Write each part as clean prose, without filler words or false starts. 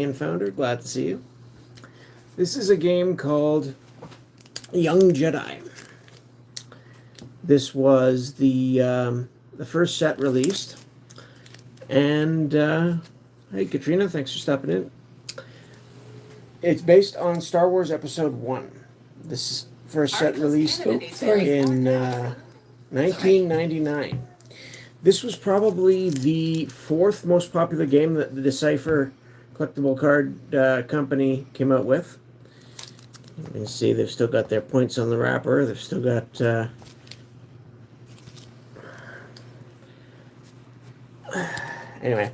and founder, glad to see you. This is a game called Young Jedi. This was the first set released, and hey Katrina, thanks for stopping in. It's based on Star Wars Episode 1. This first set released in 1999. This was probably the fourth most popular game that the Decipher collectible card company came out with. You can see they've still got their points on the wrapper. They've still got anyway,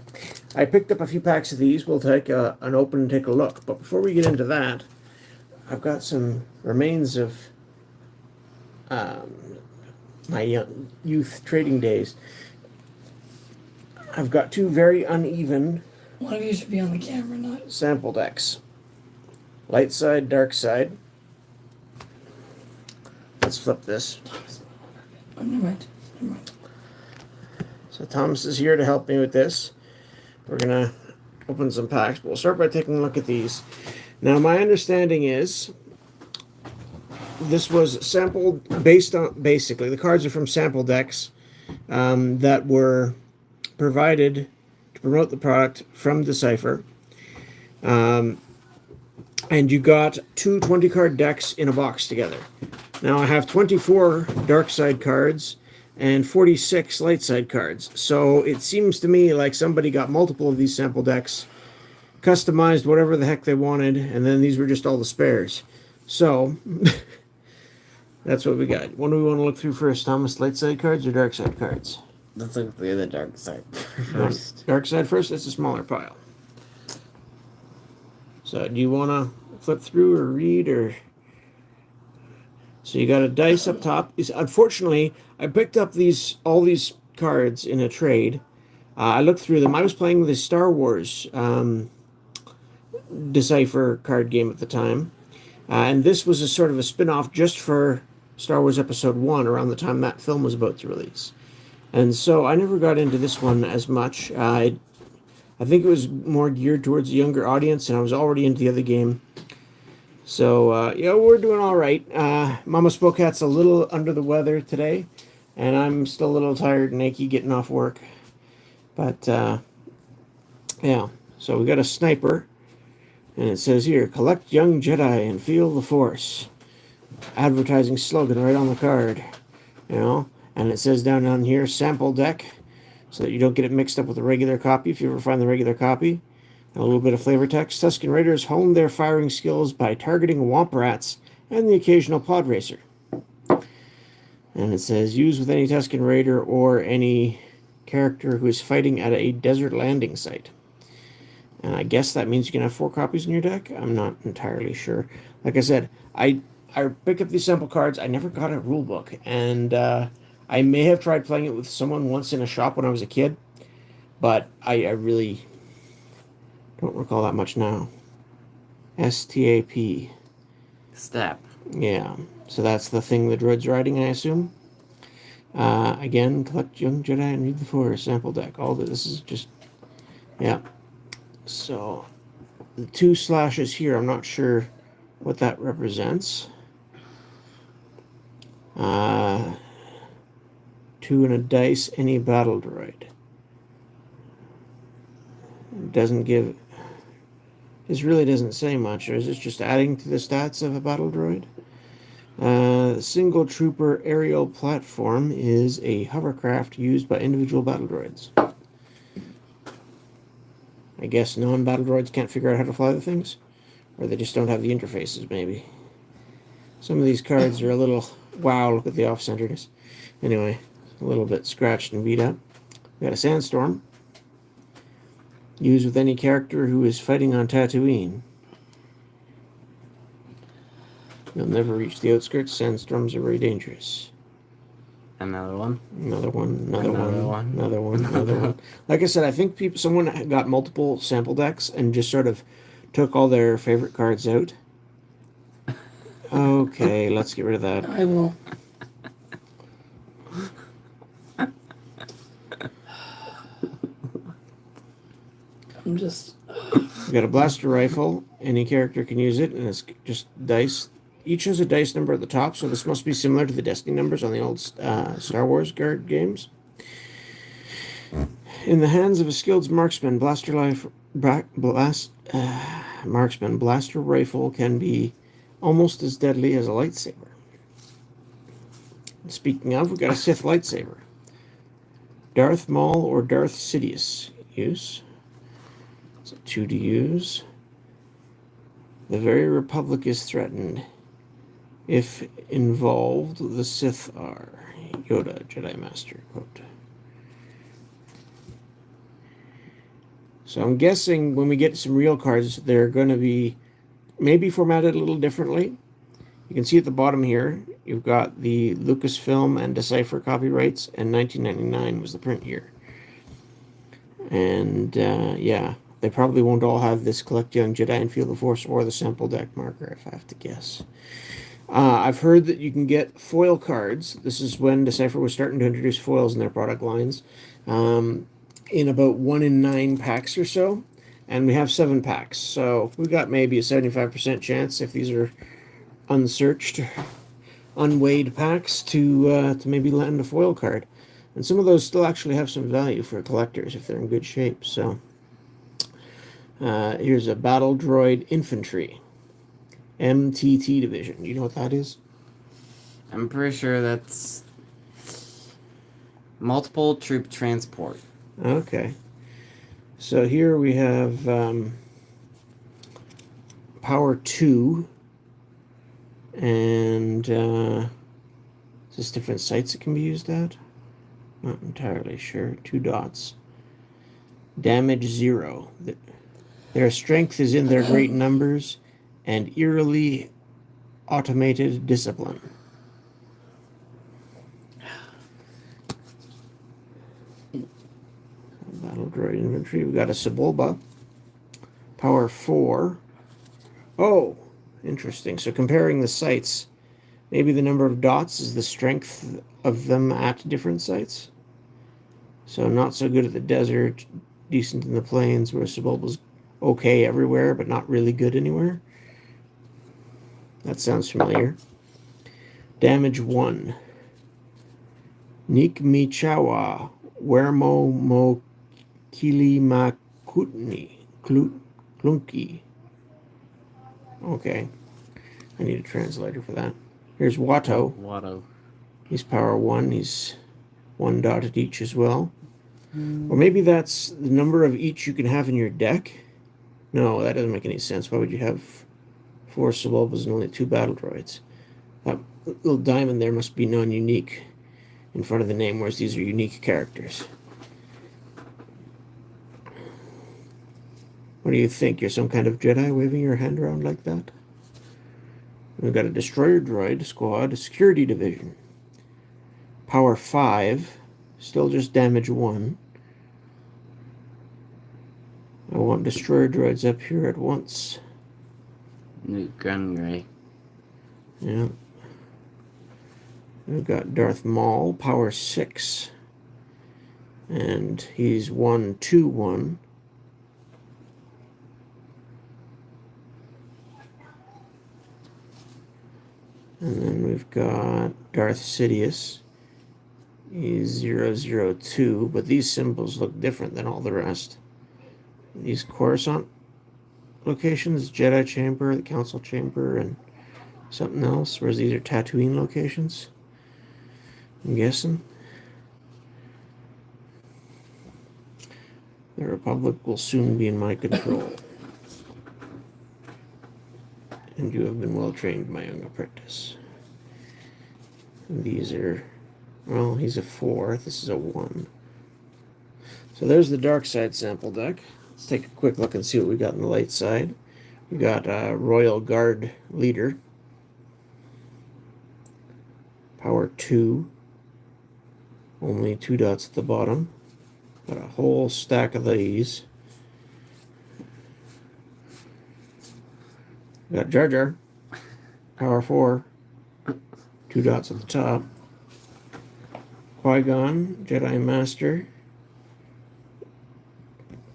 I picked up a few packs of these. We'll take an open and take a look. But before we get into that, I've got some remains of my youth trading days. I've got two very uneven. One of you should be on the camera, not sample decks. Light side, dark side. Let's flip this. Oh, never mind. Never mind. So Thomas is here to help me with this. We're gonna open some packs. We'll start by taking a look at these. Now, my understanding is this was sampled based on, basically, the cards are from sample decks that were provided to promote the product from Decipher. And you got two 20-card decks in a box together. Now I have 24 dark side cards and 46 light side cards. So it seems to me like somebody got multiple of these sample decks, customized whatever the heck they wanted, and then these were just all the spares. So that's what we got. What do we want to look through first, Thomas? Light side cards or dark side cards? Let's look through the dark side first. Dark side first? That's a smaller pile. So do you want to flip through or read or... So you got a dice up top. Unfortunately, I picked up all these cards in a trade. I looked through them. I was playing the Star Wars Decipher card game at the time. And this was a sort of a spin-off just for Star Wars Episode 1 around the time that film was about to release. And so I never got into this one as much. I think it was more geared towards a younger audience, and I was already into the other game. So, yeah, we're doing all right. Mama Spokat's a little under the weather today, and I'm still a little tired and achy getting off work. But, yeah, so we got a sniper, and it says here, collect Young Jedi and feel the Force. Advertising slogan right on the card, you know, and it says down on here, sample deck, so that you don't get it mixed up with a regular copy if you ever find the regular copy. A little bit of flavor text. Tusken Raiders honed their firing skills by targeting Womp Rats and the occasional pod racer. And it says, use with any Tusken Raider or any character who is fighting at a desert landing site. And I guess that means you can have 4 copies in your deck? I'm not entirely sure. Like I said, I picked up these sample cards. I never got a rule book. And I may have tried playing it with someone once in a shop when I was a kid. But I really... don't recall that much now. STAP. Step. Yeah. So that's the thing the droid's riding, I assume. Again, collect Young Jedi and read the Force sample deck. All this is just... yeah. So, the 2 slashes here, I'm not sure what that represents. 2 and a dice, any battle droid. It doesn't give... this really doesn't say much, or is this just adding to the stats of a battle droid? The single trooper aerial platform is a hovercraft used by individual battle droids. I guess non-battle droids can't figure out how to fly the things? Or they just don't have the interfaces, maybe. Some of these cards are a little... wow, look at the off-centeredness. Anyway, a little bit scratched and beat up. We got a sandstorm. Used with any character who is fighting on Tatooine. You'll never reach the outskirts. Sandstorms are very dangerous. Another one. Another one. Another one. Another one. Another one. Like I said, I think someone got multiple sample decks and just sort of took all their favorite cards out. Okay, let's get rid of that. I will. I'm just... We got a blaster rifle. Any character can use it, and it's just dice. Each has a dice number at the top, so this must be similar to the Destiny numbers on the old Star Wars Guard games. In the hands of a skilled marksman, blaster rifle can be almost as deadly as a lightsaber. And speaking of, we got a Sith lightsaber. Darth Maul or Darth Sidious use. It's a 2 to use. The very Republic is threatened. If involved, the Sith are. Yoda, Jedi Master, quote. So I'm guessing when we get some real cards, they're going to be maybe formatted a little differently. You can see at the bottom here, you've got the Lucasfilm and Decipher copyrights, and 1999 was the print year. And yeah, they probably won't all have this Collect Young Jedi and Feel the Force or the sample deck marker, if I have to guess. I've heard that you can get foil cards. This is when Decipher was starting to introduce foils in their product lines. In about 1 in 9 packs or so, and we have 7 packs, so we've got maybe a 75% chance if these are unsearched, unweighed packs to maybe land a foil card, and some of those still actually have some value for collectors if they're in good shape. So here's a Battle Droid Infantry MTT division. You know what that is? I'm pretty sure that's multiple troop transport. Okay, so here we have Power 2, and is this different sites it can be used at? Not entirely sure. 2 dots. Damage 0. Their strength is in their great numbers and eerily automated discipline. Battle Droid Infantry. We got a Sebulba. Power 4. Oh, interesting. So comparing the sites, maybe the number of dots is the strength of them at different sites. So not so good at the desert, decent in the plains, where Sebulba's okay everywhere, but not really good anywhere. That sounds familiar. Damage 1. Nik Michawa. Wermo Mo Kilimakutni. Klunky. Okay. I need a translator for that. Here's Watto. Watto. He's power 1. He's 1 dotted each as well. Or maybe that's the number of each you can have in your deck. No, that doesn't make any sense. Why would you have 4 Sebulbas and only 2 battle droids? That little diamond there must be non-unique in front of the name, whereas these are unique characters. What do you think? You're some kind of Jedi waving your hand around like that? We've got a Destroyer Droid Squad, a Security Division. Power 5, still just damage 1. I want Destroyer Droids up here at once. Newt Gunray. Yeah. We've got Darth Maul, power 6. And he's 1-2-1. And then we've got Darth Sidious. He's 0-0-2, but these symbols look different than all the rest. These Coruscant locations, Jedi Chamber, the Council Chamber, and something else, whereas these are Tatooine locations, I'm guessing. The Republic will soon be in my control. And you have been well trained, my young apprentice. And these are, well, he's a 4. This is a 1. So there's the dark side sample deck. Let's take a quick look and see what we got on the light side. We got a Royal Guard Leader. Power 2. Only 2 dots at the bottom. Got a whole stack of these. We got Jar Jar. Power 4. 2 dots at the top. Qui-Gon, Jedi Master.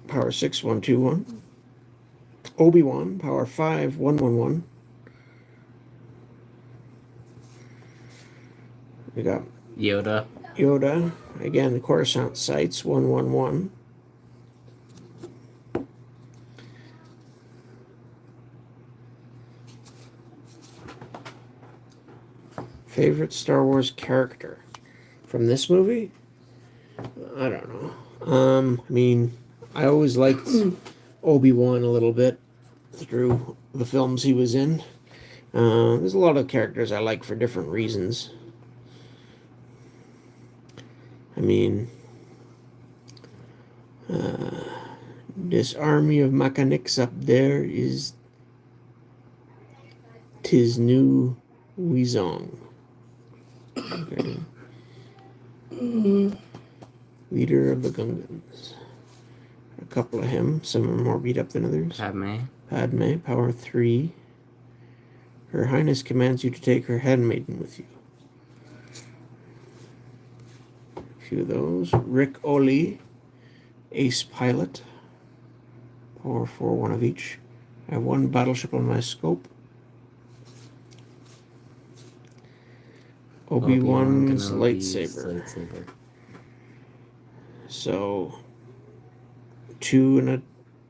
Power 6, 1-2-1. Obi-Wan, power 5, 111. We got Yoda. Yoda, again, the Coruscant sites, 111. Favorite Star Wars character from this movie? I don't know. I mean, I always liked Obi-Wan a little bit through the films he was in. There's a lot of characters I like for different reasons. I mean, this army of mechanics up there is 'tis new Weezong. Okay. Leader of the Gungans. A couple of him. Some are more beat up than others. Padme, power 3. Her Highness commands you to take her handmaiden with you. A few of those. Rick Oli, ace pilot. Power 4, one of each. I have one battleship on my scope. Obi-Wan's lightsaber. So, 2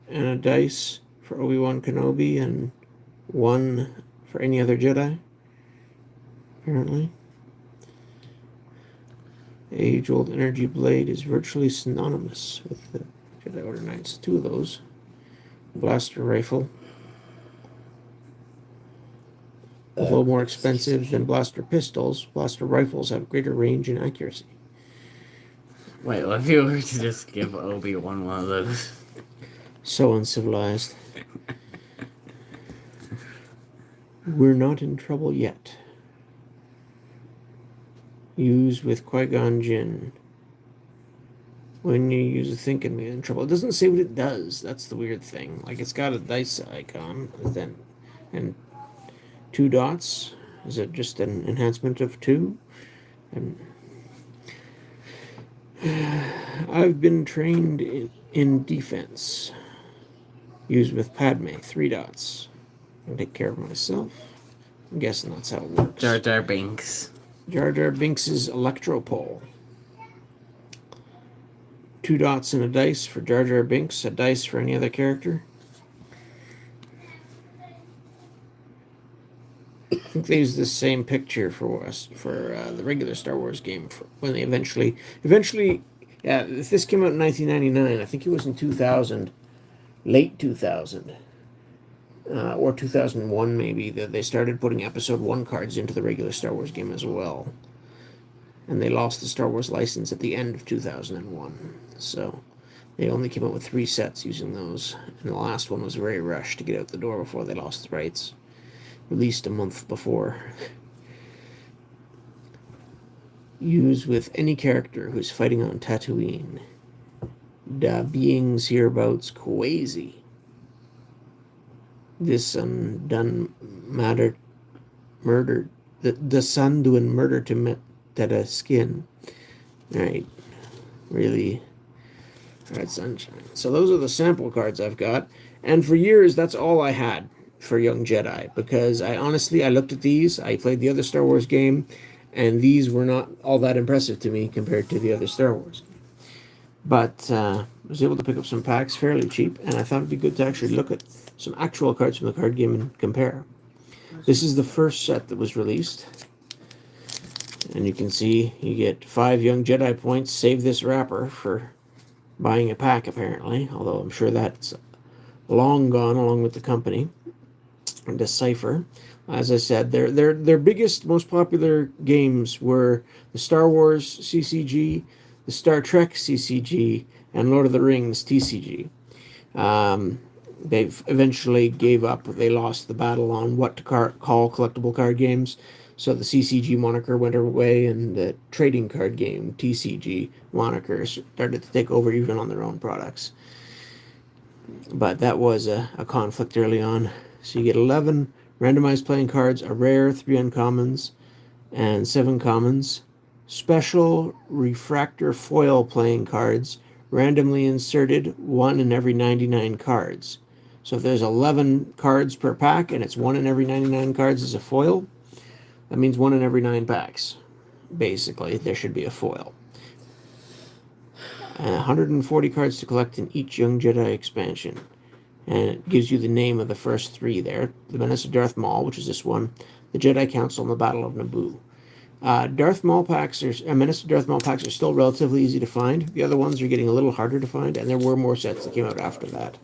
and a dice for Obi-Wan Kenobi and 1 for any other Jedi, apparently. Age-old energy blade is virtually synonymous with the Jedi Order Knights. 2 of those. Blaster rifle. Although more expensive than blaster pistols, blaster rifles have greater range and accuracy. Wait, what if you were to just give Obi-Wan one of those? So uncivilized. We're not in trouble yet. Use with Qui-Gon Jinn. When you use a thinking man in trouble. It doesn't say what it does. That's the weird thing. Like, it's got a dice icon, and 2 dots. Is it just an enhancement of 2? And I've been trained in defense. Used with Padme, 3 dots. I take care of myself. I'm guessing that's how it works. Jar Jar Binks. Jar Jar Binks' Electropole. 2 dots and a dice for Jar Jar Binks, a dice for any other character. I think they used this same picture for us for the regular Star Wars game when they eventually, yeah. If this came out in 1999, I think it was in 2000, late 2000, or 2001 maybe, that they started putting Episode 1 cards into the regular Star Wars game as well. And they lost the Star Wars license at the end of 2001, so they only came out with 3 sets using those. And the last one was very rushed to get out the door before they lost the rights. Released a month before. Use with any character who's fighting on Tatooine. Da beings hereabouts crazy. This done murdered. The son doing murder to Teta skin. Alright. Really. Alright, sunshine. So those are the sample cards I've got. And for years, that's all I had for Young Jedi, because I looked at these, I played the other Star Wars game, and these were not all that impressive to me compared to the other Star Wars. But I was able to pick up some packs fairly cheap, and I thought it'd be good to actually look at some actual cards from the card game and compare. This is the first set that was released, and you can see you get 5 Young Jedi points. Save this wrapper for buying a pack, apparently, although I'm sure that's long gone along with the company. Decipher. As I said, their biggest, most popular games were the Star Wars CCG, the Star Trek CCG, and Lord of the Rings TCG. They've eventually gave up. They lost the battle on what to call collectible card games. So the CCG moniker went away, and the trading card game TCG moniker started to take over even on their own products. But that was a conflict early on. So you get 11 randomized playing cards, a rare, 3 uncommons, and 7 commons. Special refractor foil playing cards, randomly inserted 1 in every 99 cards. So if there's 11 cards per pack and it's 1 in every 99 cards is a foil, that means 1 in every 9 packs. Basically, there should be a foil. 140 cards to collect in each Young Jedi expansion. And it gives you the name of the first 3 there. The Menace of Darth Maul, which is this one. The Jedi Council and the Battle of Naboo. Menace of Darth Maul packs are still relatively easy to find. The other ones are getting a little harder to find, and there were more sets that came out after that.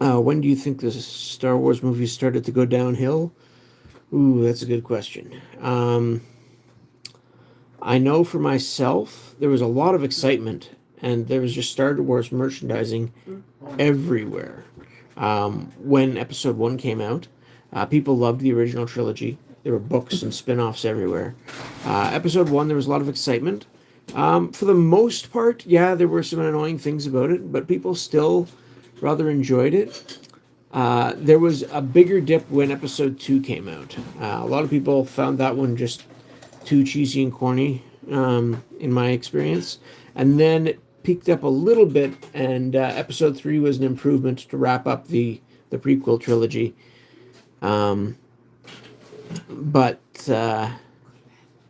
When do you think the Star Wars movies started to go downhill? Ooh, that's a good question. I know for myself, there was a lot of excitement, and there was just Star Wars merchandising everywhere. When Episode 1 came out, people loved the original trilogy. There were books and spin-offs everywhere. Episode 1, there was a lot of excitement. For the most part, yeah, there were some annoying things about it, but people still rather enjoyed it. There was a bigger dip when Episode 2 came out. A lot of people found that one just too cheesy and corny, in my experience. And then it peaked up a little bit, and Episode 3 was an improvement to wrap up the prequel trilogy. But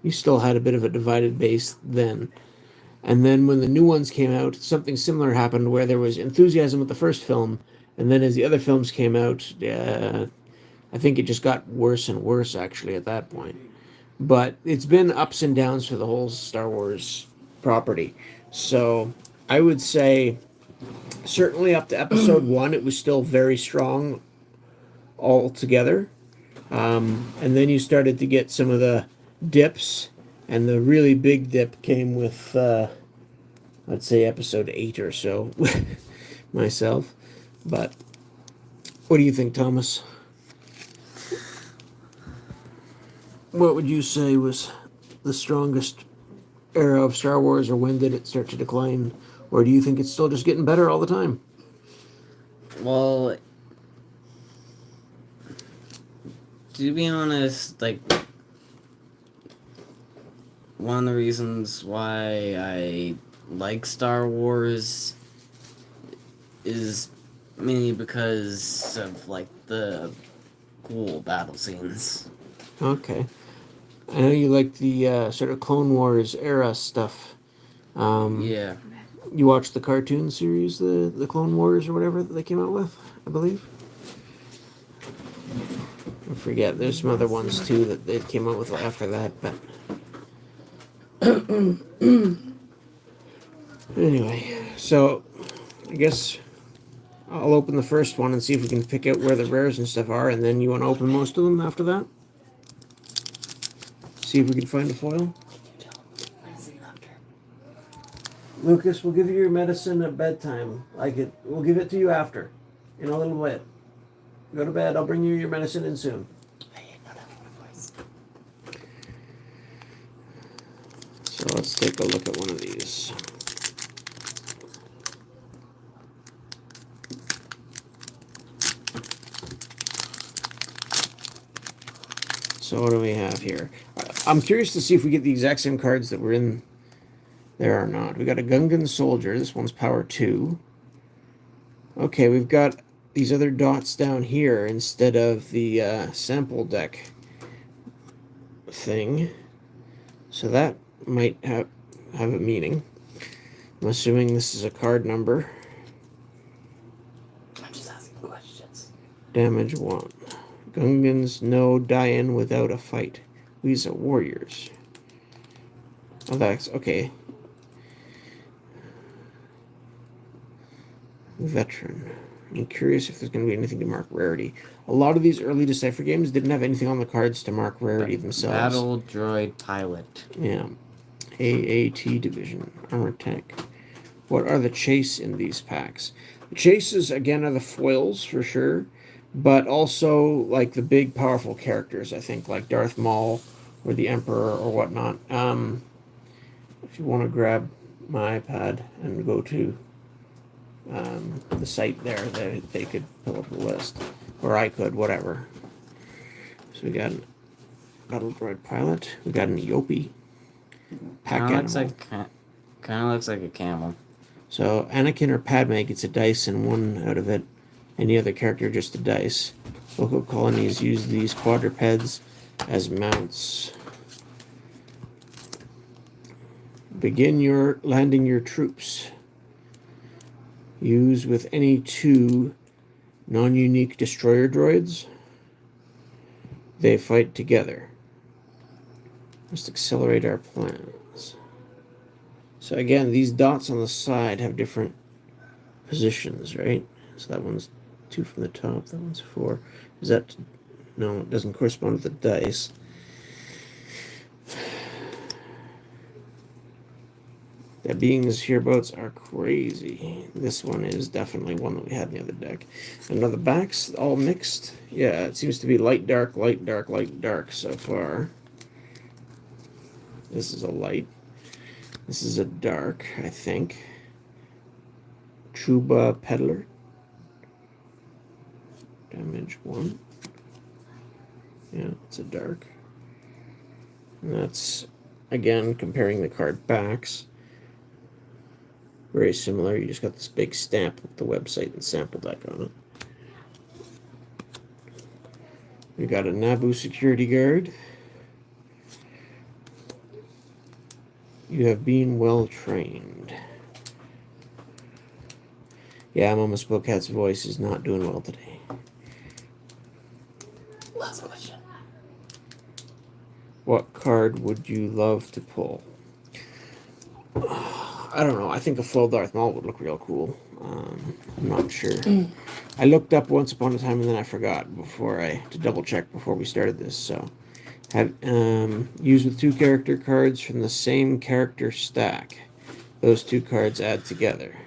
you still had a bit of a divided base then. And then when the new ones came out, something similar happened where there was enthusiasm with the first film, and then as the other films came out, I think it just got worse and worse actually at that point. But it's been ups and downs for the whole Star Wars property. So I would say certainly up to Episode 1, it was still very strong altogether. And then you started to get some of the dips, and the really big dip came with, I'd say, Episode 8 or so myself. But what do you think, Thomas? What would you say was the strongest era of Star Wars, or when did it start to decline? Or do you think it's still just getting better all the time? Well, to be honest, like, one of the reasons why I like Star Wars is mainly because of, like, the cool battle scenes. Okay. I know you like the sort of Clone Wars era stuff. Yeah. You watched the cartoon series, the Clone Wars or whatever that they came out with, I believe? I forget. There's some other ones too that they came out with after that, but anyway, so I guess I'll open the first one and see if we can pick out where the rares and stuff are, and then you want to open most of them after that? See if we can find a foil? Lucas, we'll give you your medicine at bedtime. We'll give it to you after, in a little bit. Go to bed. I'll bring you your medicine in soon. So let's take a look at one of these. So what do we have here? I'm curious to see if we get the exact same cards that were in there or not. We got a Gungan Soldier. This one's power 2. Okay, we've got these other dots down here instead of the sample deck thing. So that might have a meaning. I'm assuming this is a card number. I'm just asking questions. Damage 1. Gungans no die-in without a fight. These are warriors. Oh, that's okay. Veteran. I'm curious if there's going to be anything to mark rarity. A lot of these early Decipher games didn't have anything on the cards to mark rarity themselves. Battle Droid Pilot. Yeah. AAT Division. Armor Tank. What are the chase in these packs? The chases, again, are the foils for sure, but also like the big powerful characters, I think, like Darth Maul or the Emperor or whatnot. If you want to grab my iPad and go to the site there, they could pull up the list, or I could, whatever. So we got an Battle Droid Pilot. We got an Eope. Pack Kind animal. of looks like a camel. So Anakin or Padme gets a dice and one out of it. any other character, just the dice. Local colonies use these quadrupeds as mounts. Begin your landing your troops. Use with any 2 non-unique destroyer droids. They fight together. Must accelerate our plans. So again, these dots on the side have different positions, right? So that one's 2 from the top, that one's 4. Is that... No, it doesn't correspond with the dice. The beings hereabouts are crazy. This one is definitely one that we had in the other deck. And now the backs all mixed. Yeah, it seems to be light, dark, light, dark, light, dark so far. This is a light. This is a dark, I think. Chuba Peddler. Damage 1. Yeah, it's a dark. And that's, again, comparing the card backs. Very similar. You just got this big stamp with the website and sample deck on it. We got a Naboo security guard. You have been well trained. Yeah, Mama Spokat's voice is not doing well today. Last question. What card would you love to pull? I don't know. I think a full Darth Maul would look real cool. I'm not sure. I looked up once upon a time and then I forgot to double check before we started this. So, have use with 2 character cards from the same character stack. Those 2 cards add together.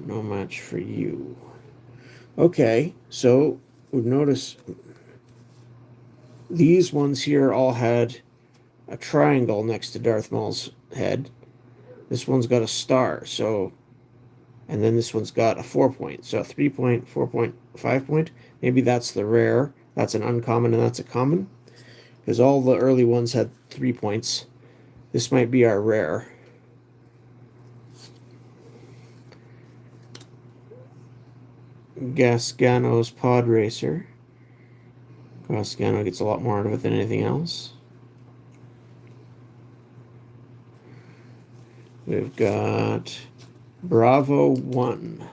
No match for you. Okay, so we've noticed these ones here all had a triangle next to Darth Maul's head. This one's got a star, so, and then this one's got a 4 point, so a 3 point, 4 point, 5 point. Maybe that's the rare, that's an uncommon, and that's a common, because all the early ones had 3 points. This might be our rare. Gasgano's Pod Racer. Gasgano gets a lot more out of it than anything else. We've got Bravo 1.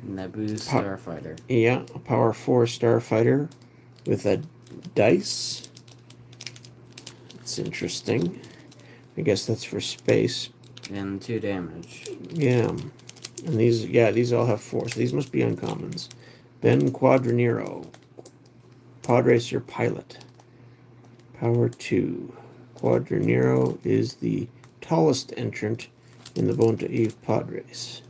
Naboo Starfighter. Yeah, a Power 4 Starfighter with a dice. It's interesting. I guess that's for space. And 2 damage. Yeah. And these all have 4, so these must be uncommons. Ben Quadranero. Pod Racer Pilot. Power 2. Quadranero is the tallest entrant in the Bone to Eve pod race.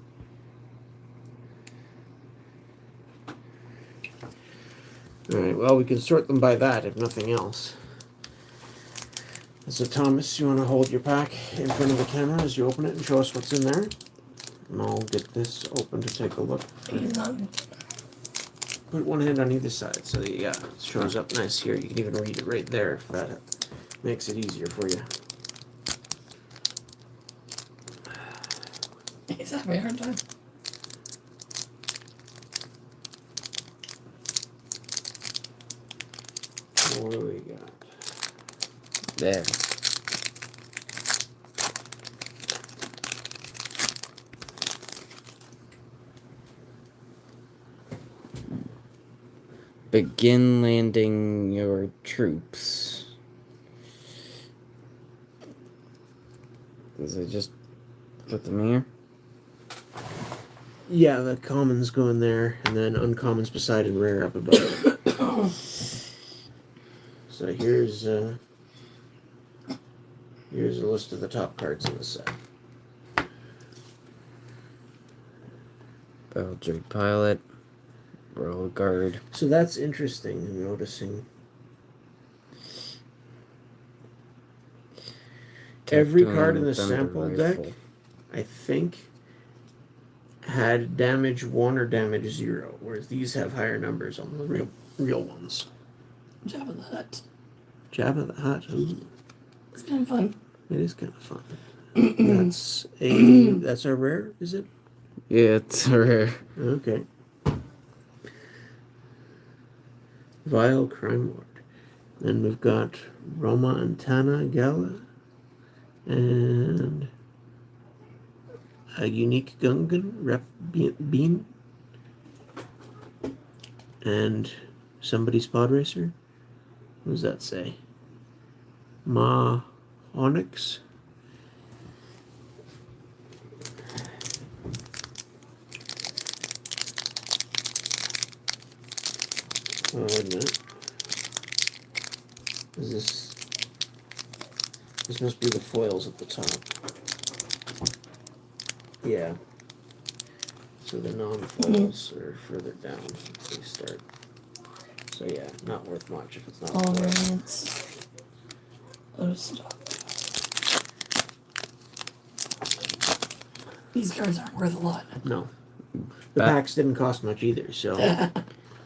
Alright, well, we can sort them by that, if nothing else. So, Thomas, you want to hold your pack in front of the camera as you open it and show us what's in there? And I'll get this open to take a look. Put one hand on either side so that, it shows up nice here. You can even read it right there if that makes it easier for you. He's having a hard time. What do we got? There. Begin landing your troops. Does it just put them here? Yeah, the commons go in there, and then uncommons beside and rare up above. So here's a list of the top cards in the set. Battle Droid Pilot. Royal Guard. So that's interesting. I'm noticing. Every card in the sample deck, I think, had damage 1 or damage 0, whereas these have higher numbers on the real ones. Jabba the Hutt. Jabba the Hutt. Ooh. It's kind of fun. It is kind of fun. That's our rare, is it? Yeah, it's rare. Okay. Vile Crime Lord. Then we've got Roma and Tana Gala. And a unique Gungan, Rep Bean. And somebody's pod racer. What does that say? Ma Onyx. Oh, wait a minute. Is this... This must be the foils at the top. Yeah. So the non-foils are further down as they start. So yeah, not worth much if it's not All foil. variants. Out of stock. These cards aren't worth a lot. No. The packs didn't cost much either, so...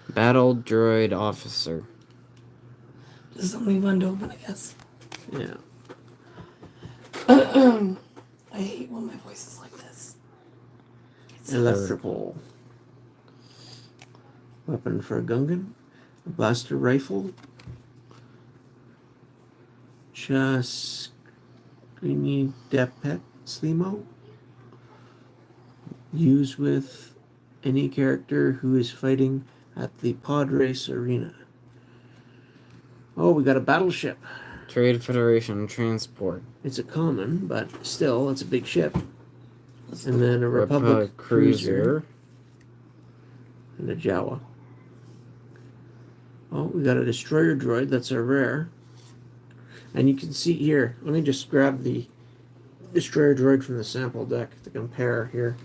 Battle Droid Officer. Just something fun to open, I guess. Yeah. I hate when my voice is like this. Electrical. Weapon for a Gungan. A blaster rifle. Chaskrini Depet Slimo. Use with any character who is fighting at the pod race arena. Oh, we got a battleship. Trade Federation Transport. It's a common, but still, it's a big ship. And then a Republic cruiser. And a Jawa. Oh, we got a destroyer droid. That's a rare. And you can see here. Let me just grab the destroyer droid from the sample deck to compare here.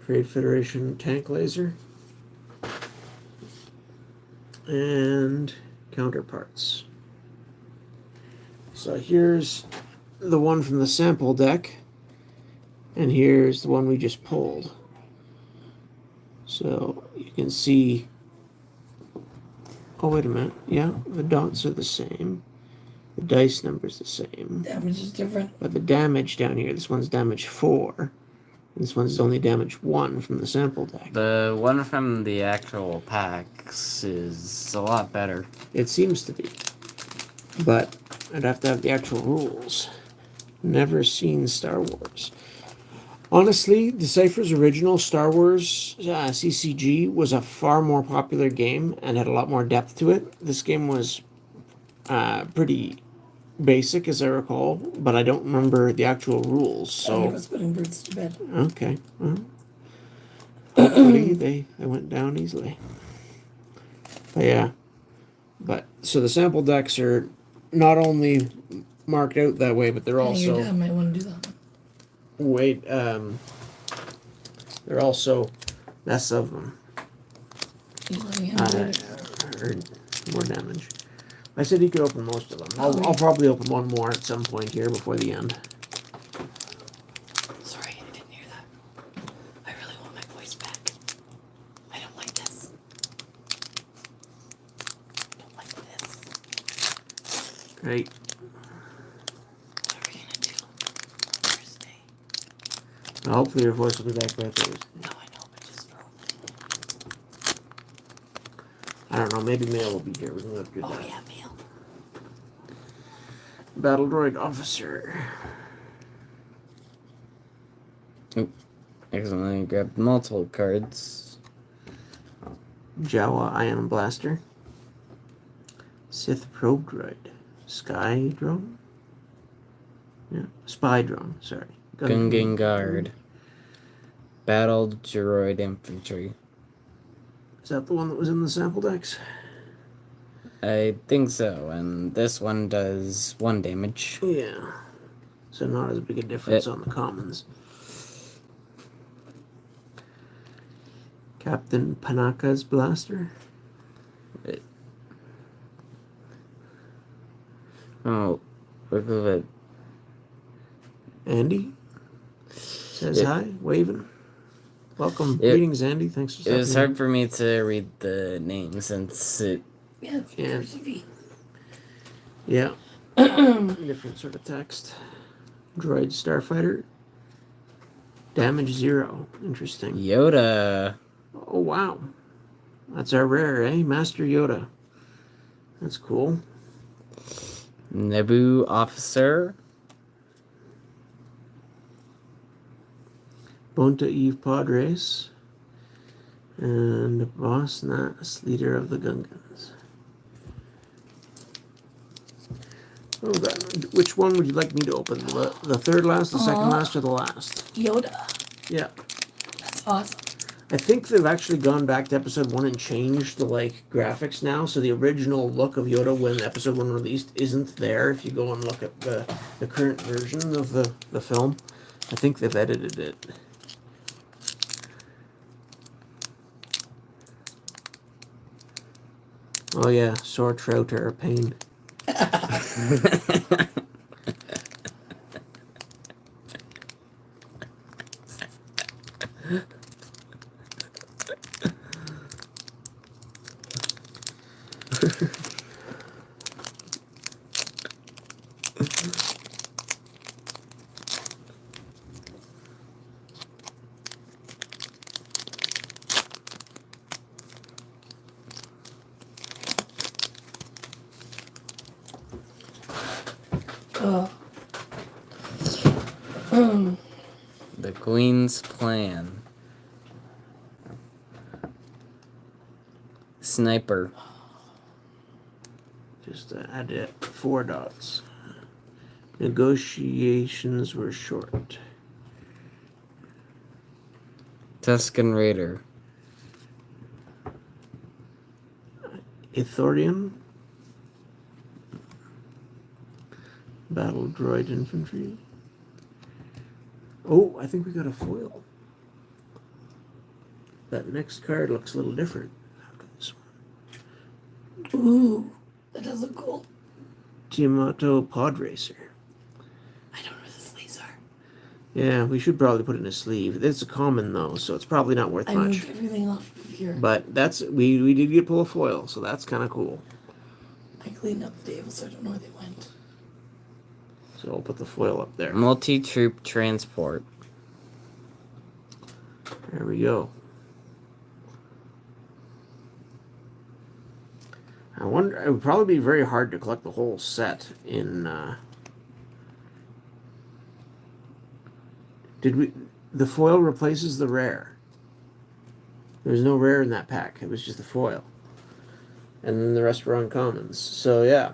Trade Federation tank laser. And counterparts. So here's the one from the sample deck. And here's the one we just pulled. So you can see... Oh, wait a minute. Yeah, the dots are the same. The dice number's the same. Damage is different. But the damage down here, this one's damage 4. This one's only damage 1 from the sample deck. The one from the actual packs is a lot better. It seems to be. But I'd have to have the actual rules. Never seen Star Wars. Honestly, Decipher's original Star Wars CCG was a far more popular game and had a lot more depth to it. This game was pretty basic, as I recall, but I don't remember the actual rules. So I was putting birds to bed. okay, well, hopefully they went down easily. But yeah, so the sample decks are not only marked out that way, but they're I think your also dad might want to do that one. they're also less of them. He's letting him do it. Or more damage. I said he could open most of them. I'll probably open one more at some point here before the end. Sorry, I didn't hear that. I really want my voice back. I don't like this. I don't like this. Great. What are we gonna do? Thursday. Well, hopefully your voice will be back by Thursday. No, I know, but just for opening. I don't know, maybe Mail will be here. We can have to do Oh that. yeah, meal. Battle Droid Officer. Oop. Accidentally grabbed multiple cards. Jawa Ion Blaster. Sith Probe Droid. Sky Drone? Yeah, Spy Drone, sorry. Gungan Guard. Battle Droid Infantry. Is that the one that was in the sample decks? I think so, and this one does 1 damage. Yeah. So not as big a difference on the commons. Captain Panaka's Blaster. Oh, look at it. Andy says hi, waving. Welcome. Greetings, Andy. Thanks for It was stopping hard for me to read the name since it... Yeah, Yeah. TV. Yeah. Different sort of text. Droid Starfighter. Damage 0. Interesting. Yoda. Oh, wow. That's our rare, eh? Master Yoda. That's cool. Naboo officer. Bonta Eve Pod Race. And Boss Nass, leader of the Gungans. Oh, which one would you like me to open? The third last, the second last, or the last? Yoda. Yeah. That's awesome. I think they've actually gone back to episode 1 and changed the graphics now, so the original look of Yoda when episode 1 released isn't there if you go and look at the current version of the film. I think they've edited it. Oh yeah, sore trout are a pain. The Queen's plan. Sniper. Just add it 4 dots. Negotiations were short. Tusken Raider. Ithorian. Battle droid infantry. Oh, I think we got a foil. That next card looks a little different after this one. Ooh, that does look cool. Tiamato Pod Racer. I don't know where the sleeves are. Yeah, we should probably put it in a sleeve. It's a common though, so it's probably not worth I much. moved everything off of here. But that's we did get pull a foil, so that's kind of cool. I cleaned up the table, so I don't know where they went. So I'll put the foil up there. Multi-troop transport. There we go. I wonder, it would probably be very hard to collect the whole set in, the foil replaces the rare. There's no rare in that pack, it was just the foil. And then the rest were uncommons. So yeah,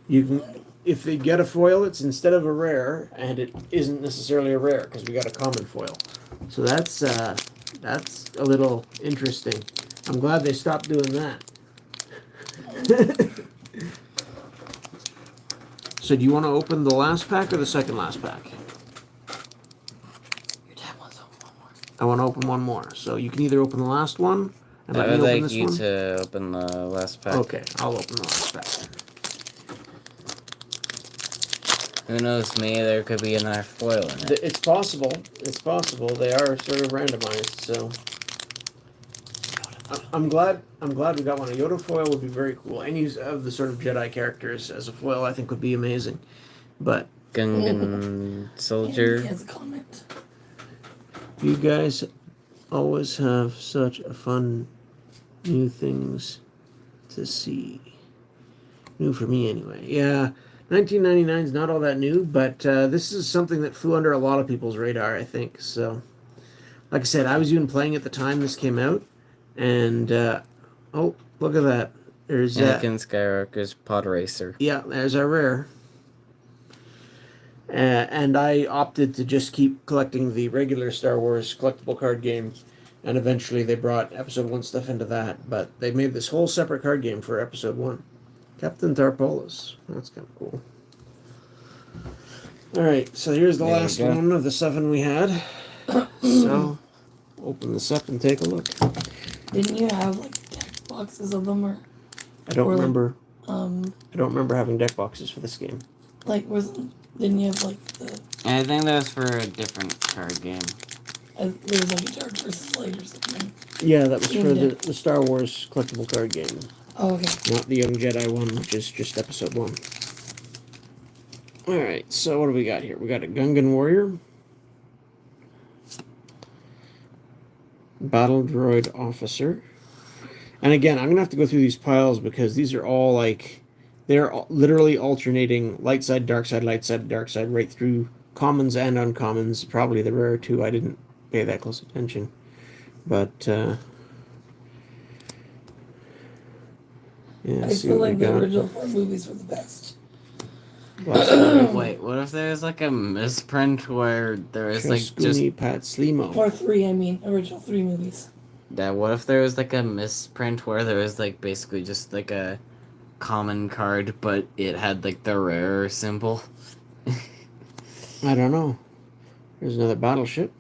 you can, if they get a foil, it's instead of a rare, and it isn't necessarily a rare, because we got a common foil. So that's a little interesting. I'm glad they stopped doing that. So do you want to open the last pack or the second last pack? Your dad wants to open one more. I want to open one more. So you can either open the last one and I let would me open like this you one. to open the last pack. Okay, I'll open the last pack. Who knows, maybe there could be another foil in it. It's possible. It's possible. They are sort of randomized, so I'm glad we got one. A Yoda foil would be very cool. Any of the sort of Jedi characters as a foil, I think, would be amazing. But Gungan He soldier. has a comment. you guys always have such a fun new things to see. New for me, anyway. Yeah, 1999 is not all that new, but this is something that flew under a lot of people's radar, I think. So, like I said, I was even playing at the time this came out, and oh, look at that. There's Anakin Skywalker's pod racer. yeah, there's our rare. And I opted to just keep collecting the regular Star Wars collectible card game, and eventually they brought Episode 1 stuff into that, but they made this whole separate card game for Episode 1. Captain Tarpolis. That's kind of cool. Alright, so here's the There you last go. one of the 7 we had. So, open this up and take a look. Didn't you have like deck boxes of them, or I don't Or like, remember. I don't remember having deck boxes for this game. like didn't you have like the I think that was for a different card game. there was like a dark versus light or something? Yeah, that was for Yeah. the Star Wars collectible card game. Oh, okay. Not the Young Jedi one, which is just Episode 1. Alright, so what do we got here? We got a Gungan Warrior. Battle Droid Officer. And again, I'm going to have to go through these piles because these are all like, they're literally alternating light side, dark side, dark side, right through commons and uncommons. Probably the rare two. I didn't pay that close attention. But, yeah, I see feel what we like the got. original 4 movies were the best. Wait, what if there's like a misprint where there is like just Chascuni Pat Slimo. Or 3, I mean, original 3 movies. that? What if there was like a misprint where there was like basically just like a common card, but it had like the rare symbol? I don't know. There's another battleship.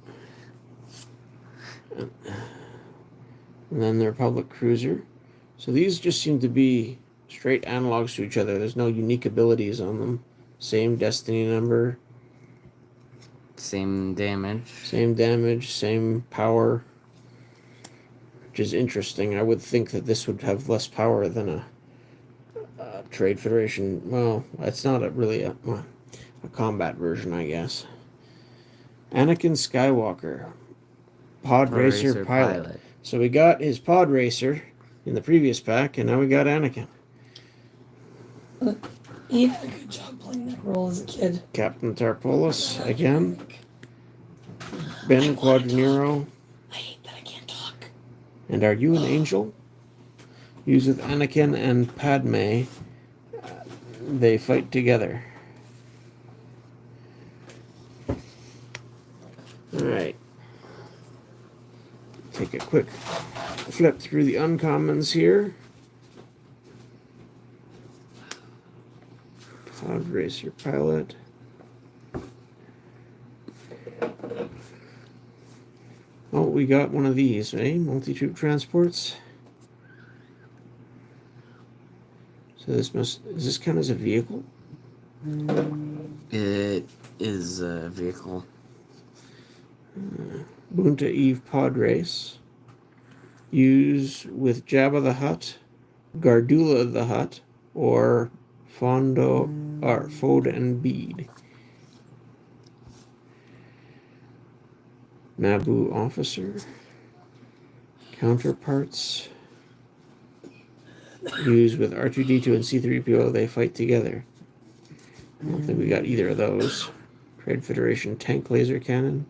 And then the Republic Cruiser. So these just seem to be straight analogs to each other. There's no unique abilities on them. Same destiny number. Same damage. Same damage, same power. Which is interesting. I would think that this would have less power than a Trade Federation. Well, it's not really a combat version, I guess. Anakin Skywalker. Pod Racer Pilot. So we got his Pod Racer in the previous pack, and now we got Anakin. He had a good job playing that role as a kid. Captain Tarpolis again. Ben Quadrinero. I hate that I can't talk. And Are You an Angel? Used with Anakin and Padme. They fight together. Alright. Take a quick flip through the uncommons here. Pod Racer Pilot. Oh, we got one of these, eh? Multi-troop transports. So this does this count as a vehicle? It is a vehicle. Bunta Eve Pod Race. Use with Jabba the Hutt, Gardula the Hutt, or Fode and Bead. Naboo Officer. Counterparts. Use with R2D2 and C3PO. They fight together. I don't think we got either of those. Trade Federation Tank Laser Cannon.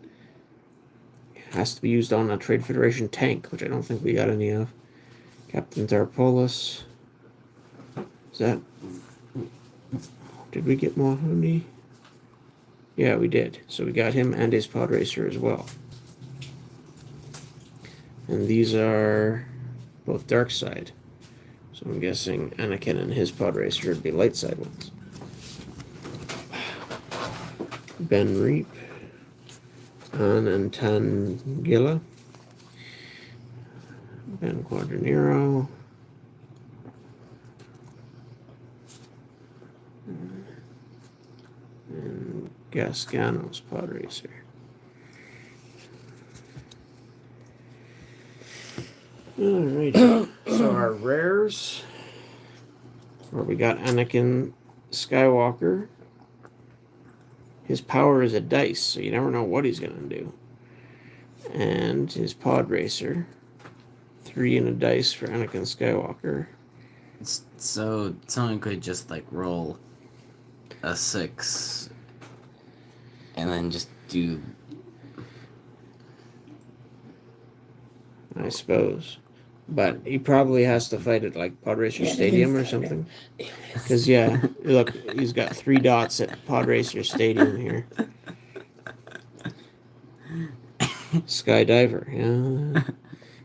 Has to be used on a Trade Federation tank, which I don't think we got any of. Captain Tarpolis. Is that... Did we get Mahoney? Yeah, we did. So we got him and his Pod Racer as well. And these are both dark side. So I'm guessing Anakin and his Pod Racer would be light side ones. Ben Reap. An and Tangilla. Ben Quadrinero. And Gascano's Pod Racer. Alright, so our rares, where we got Anakin Skywalker. His power is a dice, so you never know what he's going to do. And his Pod Racer. 3 and a dice for Anakin Skywalker. So someone could just like roll a 6 and then just do... I suppose. But he probably has to fight at like Pod Racer Stadium or something. Because, yeah, look, he's got 3 dots at Pod Racer Stadium here. Skydiver, yeah.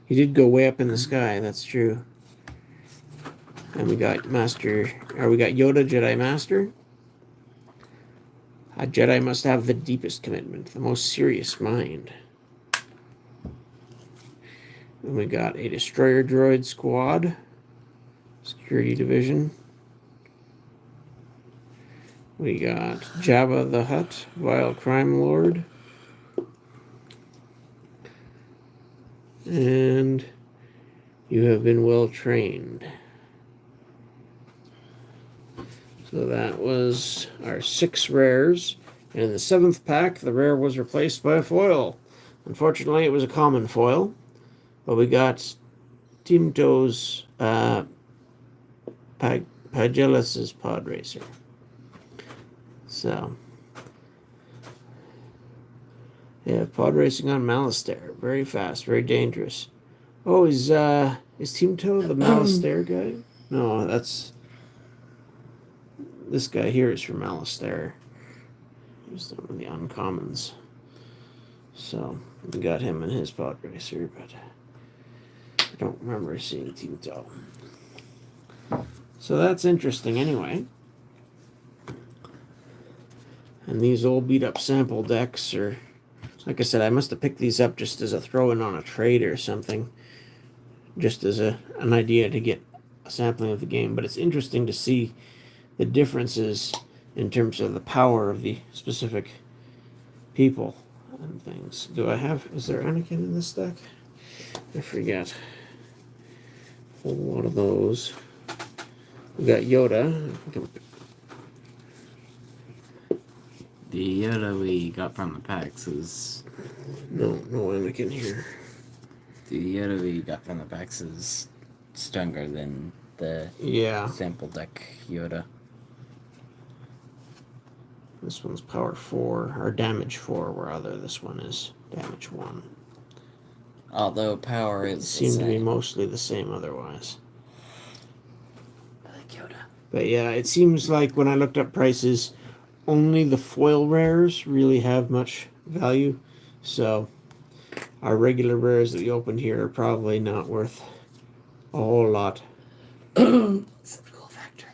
He did go way up in the sky, that's true. And we got we got Yoda, Jedi Master. A Jedi must have the deepest commitment, the most serious mind. Then we got a Destroyer Droid Squad. Security Division. We got Jabba the Hutt, Vile Crime Lord. And you have been well trained. So that was our 6 rares. And in the 7th pack, the rare was replaced by a foil. Unfortunately, it was a common foil. But we got Team Toe's Pagelis's Pod Racer. So, yeah, pod racing on Malastare. Very fast, very dangerous. Oh, is Team Toe the Malastare guy? No, that's this guy here is from Malastare. He's one of the uncommons. So we got him in his pod racer, but I don't remember seeing Team Toe. So that's interesting anyway. And these old beat up sample decks are, like I said, I must have picked these up just as a throw in on a trade or something. Just as an idea to get a sampling of the game. But it's interesting to see the differences in terms of the power of the specific people and things. Is there Anakin in this deck? I forget. A whole lot of those. We got Yoda. The Yoda we got from the packs is... No Anakin here. The Yoda we got from the packs is stronger than the sample deck Yoda. This one's power 4, or damage 4, rather. This one is damage 1. Although power is Seem to be mostly the same otherwise. I like Yoda. But yeah, it seems like when I looked up prices, only the foil rares really have much value. So our regular rares that we opened here are probably not worth a whole lot. It's a cool factor.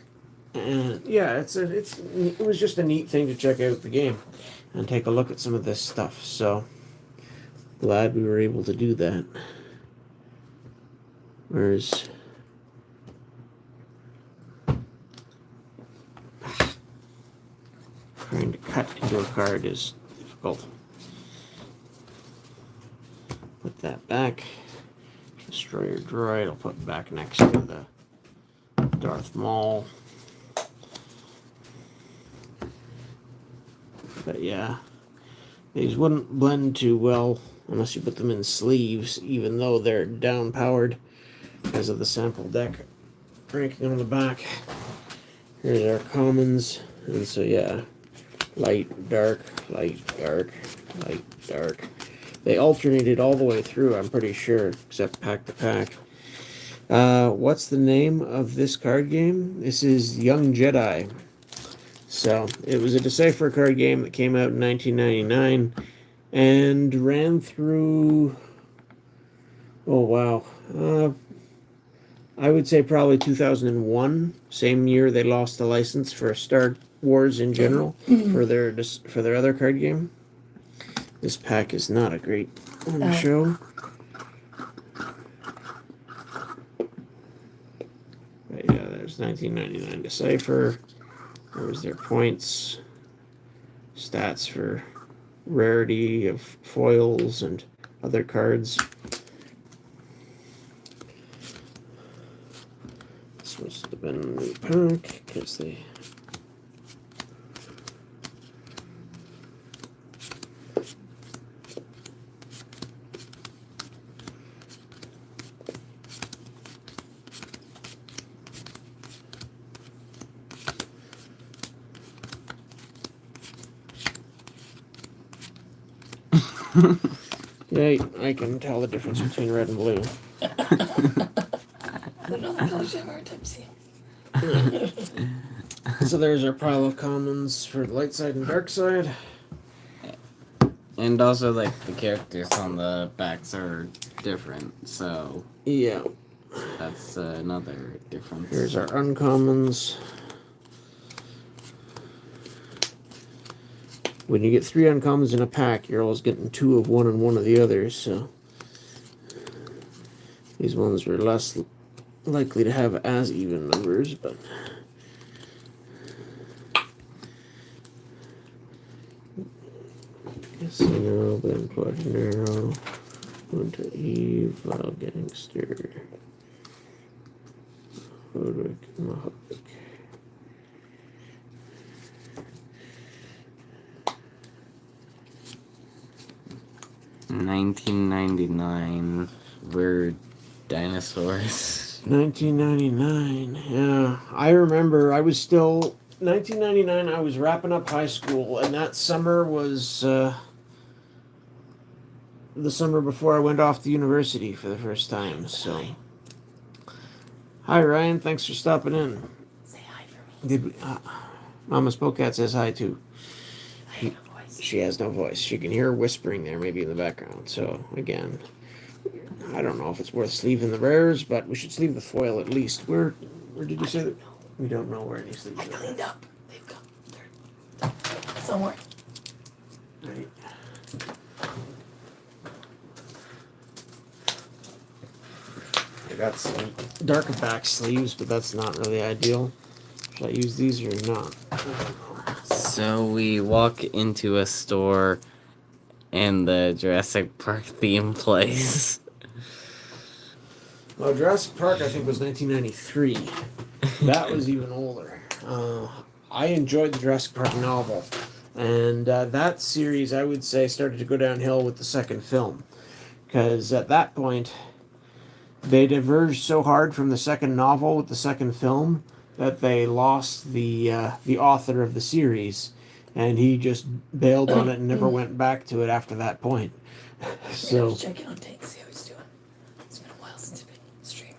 And yeah, it was just a neat thing to check out the game and take a look at some of this stuff. So glad we were able to do that. Whereas trying to cut into a card is difficult. Put that back. Destroyer droid I'll put back next to the Darth Maul. But yeah, these wouldn't blend too well unless you put them in sleeves, even though they're down powered because of the sample deck ranking on the back. Here's our commons, and so yeah, light, dark, light, dark, light, dark. They alternated all the way through, I'm pretty sure, except pack to pack. What's the name of this card game? This is Young Jedi. So, it was a Decipher card game that came out in 1999 and ran through, oh wow, I would say probably 2001, same year they lost the license for Star Wars in general for their other card game. This pack is not a great one to show. But yeah, there's 1999 Decipher. There's their points, stats for rarity of foils and other cards. This must have been a new pack because they. Yeah, I can tell the difference between red and blue. I don't know the colors you have a hard time seeing. So there's our pile of commons for light side and dark side. And also, like, the characters on the backs are different, so Yeah. that's another difference. Here's our uncommons. When you get 3 uncommons in a pack, you're always getting 2 of one and 1 of the others, so these ones were less likely to have as even numbers, but Casino, Ben Quadinero, Hunter Eve, Vile Gangster, Hodrick, Mahawk. 1999. We're dinosaurs. 1999. Yeah, I remember. I was still 1999. I was wrapping up high school, and that summer was the summer before I went off to university for the first time. So, hi Ryan, thanks for stopping in. Say hi for me. Did we, Mama Spokat says hi too. I have no voice. She has no voice. She can hear her whispering there, maybe in the background. So again, I don't know if it's worth sleeving the rares, but we should sleeve the foil at least. Where did you say that? We don't know where any sleeves I are. cleaned up. They've got. They're somewhere. Right. I got some darker back sleeves, but that's not really ideal. Should I use these or not? So we walk into a store and the Jurassic Park theme plays. Well, Jurassic Park, I think, was 1993. That was even older. I enjoyed the Jurassic Park novel. And that series, I would say, started to go downhill with the second film. Because at that point, they diverged so hard from the second novel with the second film that they lost the author of the series. And he just bailed on it and never went back to it after that point. So Check in on Tank, see how he's doing. It's been a while since he's been stream.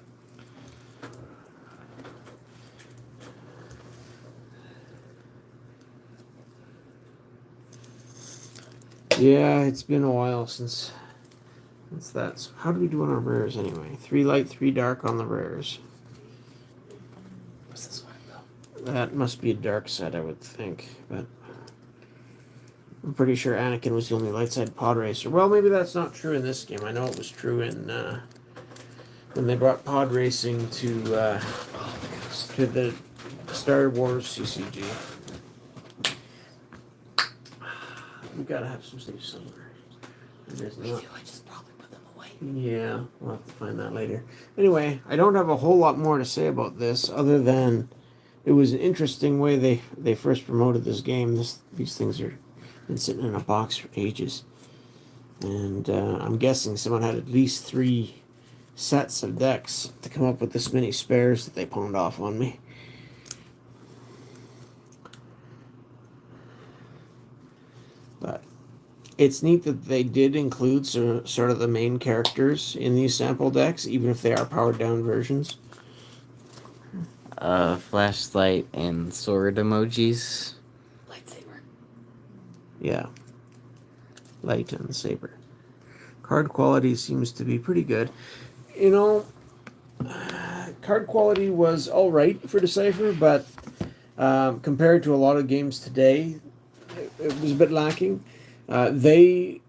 yeah, it's been a while since that. How do we do on our rares anyway? 3 light, 3 dark on the rares. What's this one though? That must be a dark set, I would think, but I'm pretty sure Anakin was the only light side pod racer. Well, maybe that's not true in this game. I know it was true in when they brought pod racing to the Star Wars CCG. We gotta have some sleeves somewhere. There's I do. not. I just probably put them away. Yeah, we'll have to find that later. Anyway, I don't have a whole lot more to say about this other than it was an interesting way they first promoted this game. These things are been sitting in a box for ages, and I'm guessing someone had at least 3 sets of decks to come up with this many spares that they pawned off on me. But it's neat that they did include sort of the main characters in these sample decks, even if they are powered down versions. Flashlight and sword emojis. Lightsaber. Yeah. Light and saber. Card quality seems to be pretty good. You know, card quality was alright for Decipher, but compared to a lot of games today, it was a bit lacking. They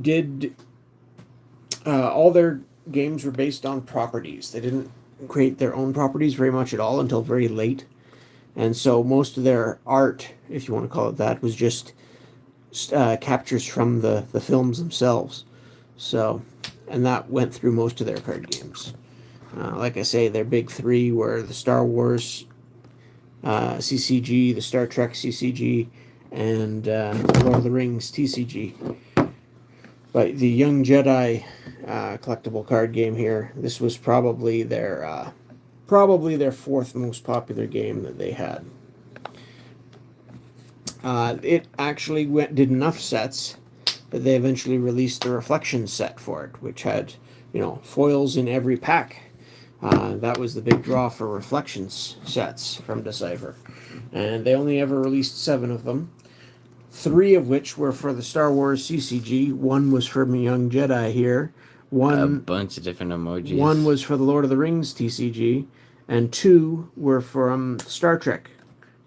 did all their games were based on properties. They didn't create their own properties very much at all until very late, and so most of their art, if you want to call it that, was just captures from the films themselves. So, and that went through most of their card games. Like I say, their big 3 were the Star Wars CCG, the Star Trek CCG, and Lord of the Rings TCG. But the Young Jedi collectible card game here, this was probably their 4th most popular game that they had. It actually did enough sets that they eventually released the Reflection set for it, which had, foils in every pack. That was the big draw for Reflections sets from Decipher. And they only ever released 7 of them. 3 of which were for the Star Wars CCG. 1 was from Young Jedi here. A bunch of different emojis. 1 was for the Lord of the Rings TCG. And 2 were from Star Trek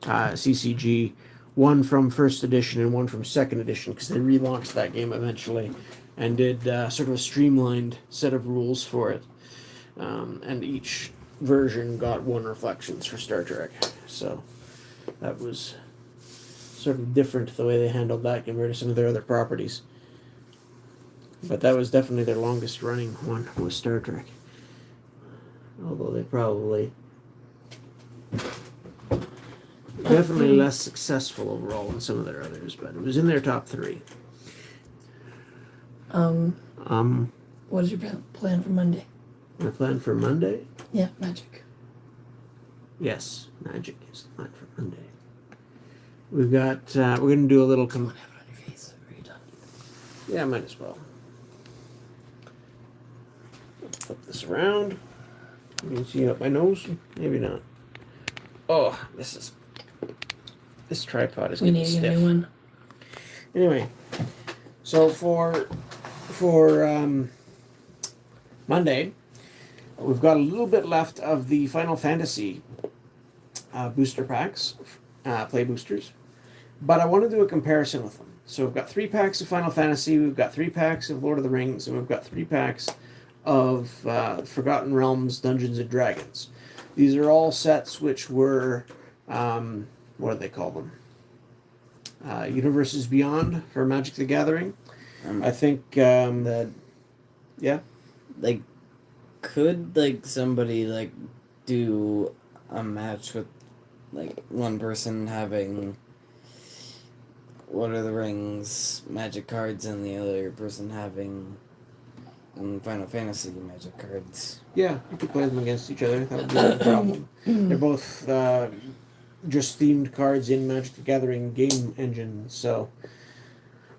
CCG. 1 from 1st edition and 1 from 2nd edition, because they relaunched that game eventually and did sort of a streamlined set of rules for it. And each version got 1 Reflections for Star Trek. So that was sort of different the way they handled that compared to some of their other properties. But that was definitely their longest running one, was Star Trek. Although they probably definitely less successful overall than some of their others, but it was in their top 3. What is your plan for Monday? My plan for Monday? Yeah, magic. Yes, magic is the plan for Monday. We've got, we're going to do a little... Don't have it on your face. Are you done? Yeah, might as well. Flip this around. You can see up my nose. Maybe not. Oh, this tripod is We getting need a stiff. new one. Anyway, so for Monday, we've got a little bit left of the Final Fantasy booster packs, play boosters, but I want to do a comparison with them. So we've got 3 packs of Final Fantasy, we've got 3 packs of Lord of the Rings, and we've got 3 packs of Forgotten Realms Dungeons and Dragons. These are all sets which were, what do they call them? Universes Beyond for Magic the Gathering. I think that, yeah. Like, could like somebody like do a match with like one person having Lord of the Rings magic cards and the other person having Final Fantasy magic cards? Yeah, you could play them against each other. That would be no problem. They're both just themed cards in Magic the Gathering game engine, so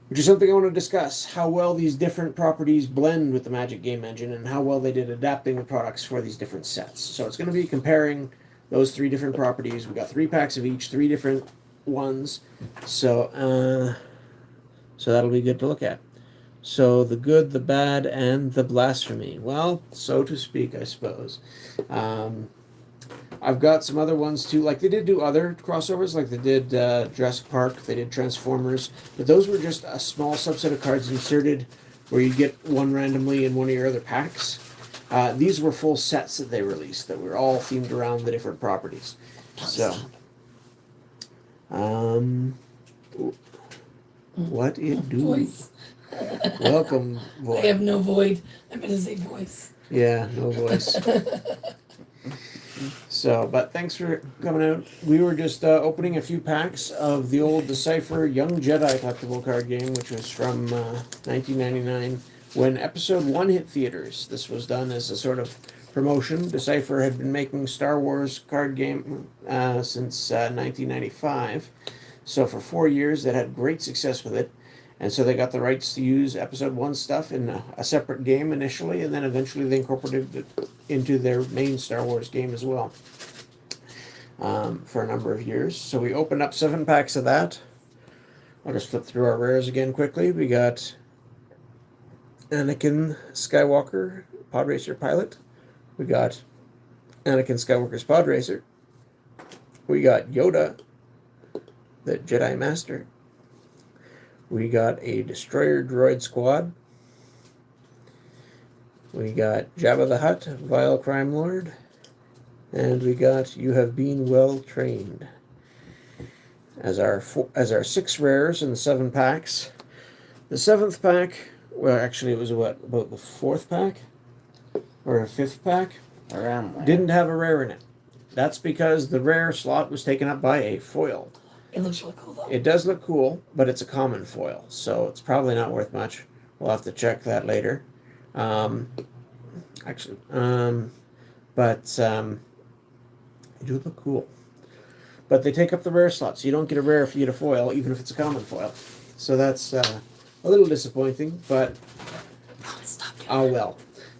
which is something I want to discuss. How well these different properties blend with the Magic game engine and how well they did adapting the products for these different sets. So it's going to be comparing those 3 different properties. We got 3 packs of each, 3 different ones. So so that'll be good to look at. So the good, the bad, and the blasphemy. Well, so to speak, I suppose. I've got some other ones too. Like they did do other crossovers, like they did Jurassic Park, they did Transformers, but those were just a small subset of cards inserted where you get one randomly in one of your other packs. These were full sets that they released that were all themed around the different properties. So, what it do? Voice. Welcome, I voice. have no void. I'm going to say voice. Yeah, no voice. So, but thanks for coming out. We were just opening a few packs of the old Decipher Young Jedi Collectible card game, which was from 1999 when Episode 1 hit theaters. This was done as a sort of promotion. Decipher had been making Star Wars card game since 1995. So for 4 years, they had great success with it. And so they got the rights to use Episode 1 stuff in a separate game initially, and then eventually they incorporated it into their main Star Wars game as well for a number of years. So we opened up 7 packs of that. I'll just flip through our rares again quickly. We got Anakin Skywalker, Pod Racer Pilot. We got Anakin Skywalker's Pod Racer. We got Yoda, the Jedi Master. We got a Destroyer Droid Squad. We got Jabba the Hutt, Vile Crime Lord. And we got You Have Been Well Trained. As our 6 rares in the 7 packs. The 7th pack, well, actually it was what, about the 4th pack? Or a 5th pack? Around there. Didn't have a rare in it. That's because the rare slot was taken up by a foil. It looks really cool, though. It does look cool, but it's a common foil, so it's probably not worth much. We'll have to check that later. But they do look cool. But they take up the rare slot, so you don't get a rare if you get a foil, even if it's a common foil. So that's a little disappointing, but Stop doing oh well.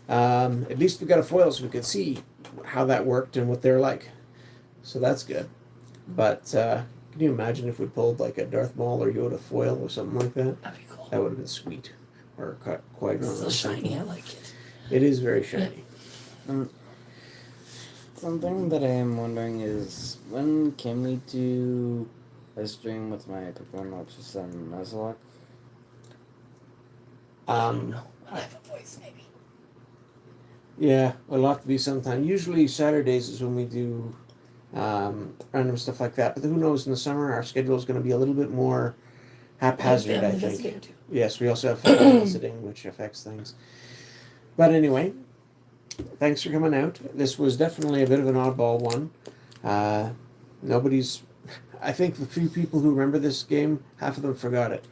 At least we got a foil so we could see how that worked and what they're like. So that's good. But can you imagine if we pulled like a Darth Maul or Yoda foil or something like that? That'd be cool. That would have been sweet. Or quite It's so shiny. I like it. It is very shiny. Something that I am wondering is, when can we do a stream with my Pokemon Ultras and Nuzlocke? I don't know. I have a voice, maybe. Yeah, it'll have to be sometime. Usually Saturdays is when we do random stuff like that. But who knows, in the summer our schedule is going to be a little bit more haphazard, I family think. visiting, too. Yes, we also have family visiting, which affects things. But anyway, thanks for coming out. This was definitely a bit of an oddball one. Nobody's I think the few people who remember this game, half of them forgot it.